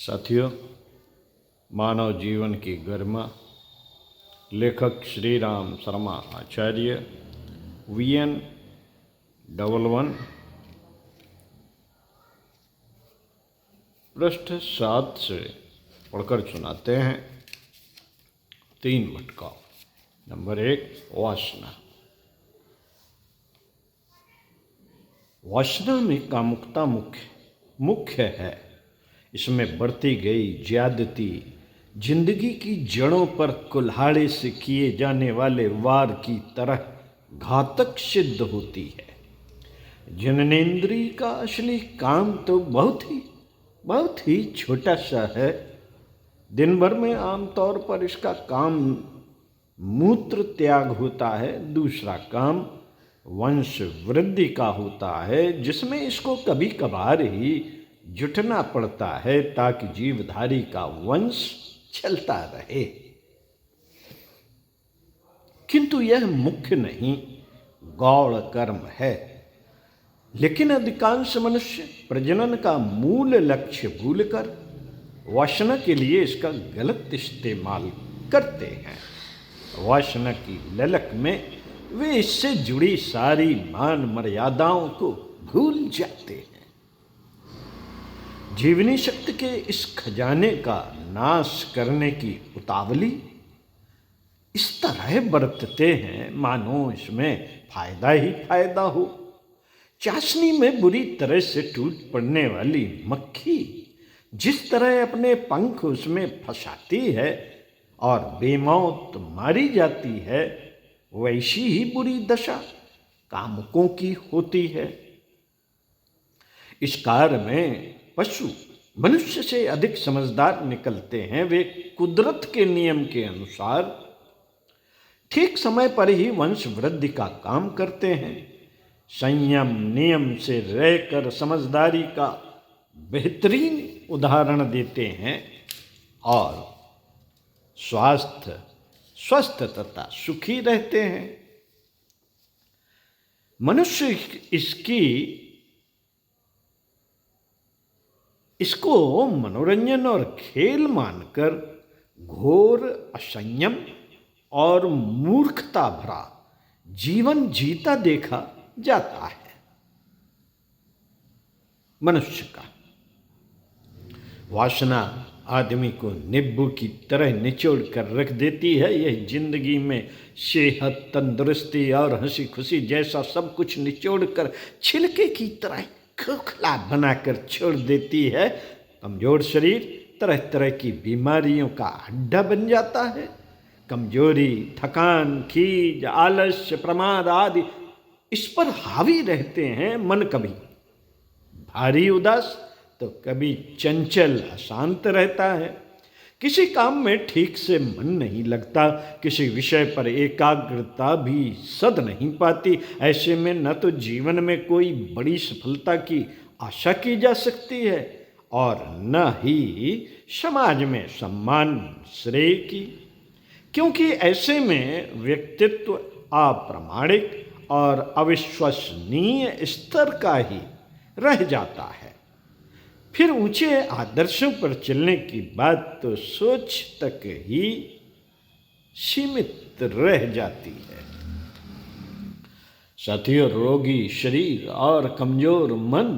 साथियों, मानव जीवन की गरिमा लेखक श्री राम शर्मा आचार्य VN 11 पृष्ठ 7 से पढ़कर सुनाते हैं। 3 भटकाव। नंबर 1, वासना। वासना में कामुकता मुख्य है। इसमें बढ़ती गई ज्यादती जिंदगी की जड़ों पर कुल्हाड़े से किए जाने वाले वार की तरह घातक सिद्ध होती है। जननेंद्रिय का असली काम तो बहुत ही छोटा सा है। दिन भर में आमतौर पर इसका काम मूत्र त्याग होता है। दूसरा काम वंश वृद्धि का होता है, जिसमें इसको कभी कभार ही जुटना पड़ता है ताकि जीवधारी का वंश चलता रहे। किंतु यह मुख्य नहीं, गौण कर्म है। लेकिन अधिकांश मनुष्य प्रजनन का मूल लक्ष्य भूलकर वासना के लिए इसका गलत इस्तेमाल करते हैं। वासना की ललक में वे इससे जुड़ी सारी मान मर्यादाओं को भूल जाते हैं। जीवनी शक्ति के इस खजाने का नाश करने की उतावली इस तरह बरतते हैं मानो इसमें फायदा ही फायदा हो। चाशनी में बुरी तरह से टूट पड़ने वाली मक्खी जिस तरह अपने पंख उसमें फंसाती है और बेमौत मारी जाती है, वैसी ही बुरी दशा कामुकों की होती है। इस कार्य में पशु मनुष्य से अधिक समझदार निकलते हैं। वे कुदरत के नियम के अनुसार ठीक समय पर ही वंश वृद्धि का काम करते हैं। संयम नियम से रहकर समझदारी का बेहतरीन उदाहरण देते हैं और स्वस्थ तथा सुखी रहते हैं। मनुष्य इसको मनोरंजन और खेल मानकर घोर असंयम और मूर्खता भरा जीवन जीता देखा जाता है। मनुष्य का वासना आदमी को नींबू की तरह निचोड़ कर रख देती है। यह जिंदगी में सेहत, तंदुरुस्ती और हंसी खुशी जैसा सब कुछ निचोड़ कर छिलके की तरह खोखला बनाकर छोड़ देती है। कमजोर शरीर तरह तरह की बीमारियों का अड्डा बन जाता है। कमजोरी, थकान, खीज, आलस्य, प्रमाद आदि इस पर हावी रहते हैं। मन कभी भारी उदास तो कभी चंचल अशांत रहता है। किसी काम में ठीक से मन नहीं लगता, किसी विषय पर एकाग्रता भी सध नहीं पाती। ऐसे में न तो जीवन में कोई बड़ी सफलता की आशा की जा सकती है और न ही समाज में सम्मान श्रेय की, क्योंकि ऐसे में व्यक्तित्व अप्रामाणिक और अविश्वसनीय स्तर का ही रह जाता है। फिर ऊंचे आदर्शों पर चलने की बात तो सोच तक ही सीमित रह जाती है। साथियों, रोगी शरीर और कमजोर मन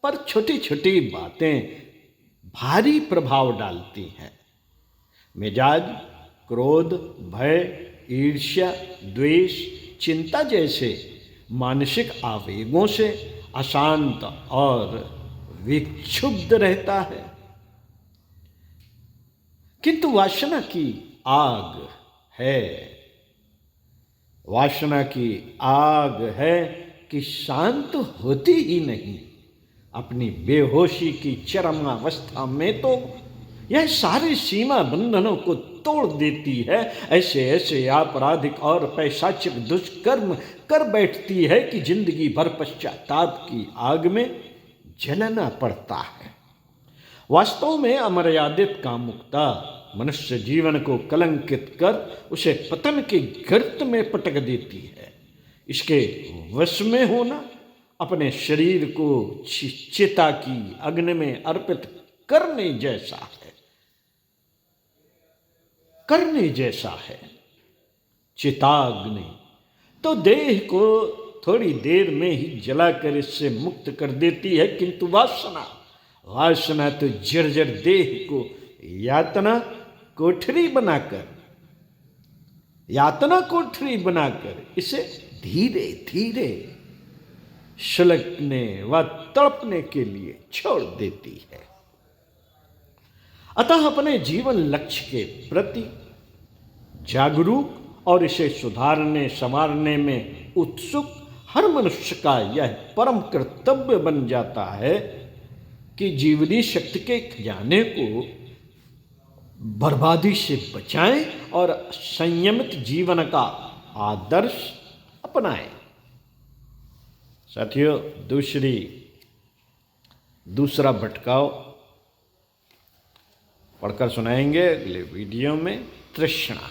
पर छोटी छोटी बातें भारी प्रभाव डालती हैं। मिजाज क्रोध, भय, ईर्ष्या, द्वेष, चिंता जैसे मानसिक आवेगों से अशांत और विक्षुब्ध रहता है। किंतु वासना की आग है कि शांत होती ही नहीं। अपनी बेहोशी की चरमावस्था में तो यह सारे सीमा बंधनों को तोड़ देती है। ऐसे आपराधिक और पैशाचिक दुष्कर्म कर बैठती है कि जिंदगी भर पश्चाताप की आग में जलना पड़ता है। वास्तव में अमर्यादित कामुकता मनुष्य जीवन को कलंकित कर उसे पतन के गर्त में पटक देती है। इसके वश में होना अपने शरीर को चिता की अग्नि में अर्पित करने जैसा है, करने जैसा है। चिताग्नि तो देह को थोड़ी देर में ही जलाकर इससे मुक्त कर देती है, किंतु वासना, वासना तो जर्जर देह को यातना कोठरी बनाकर, यातना कोठरी बनाकर इसे धीरे धीरे सुलगने व तड़पने के लिए छोड़ देती है। अतः अपने जीवन लक्ष्य के प्रति जागरूक और इसे सुधारने संवारने में उत्सुक हर मनुष्य का यह परम कर्तव्य बन जाता है कि जीवनी शक्ति के खजाने को बर्बादी से बचाएं और संयमित जीवन का आदर्श अपनाएं। साथियों, दूसरा भटकाव पढ़कर सुनाएंगे अगले वीडियो में। तृष्णा।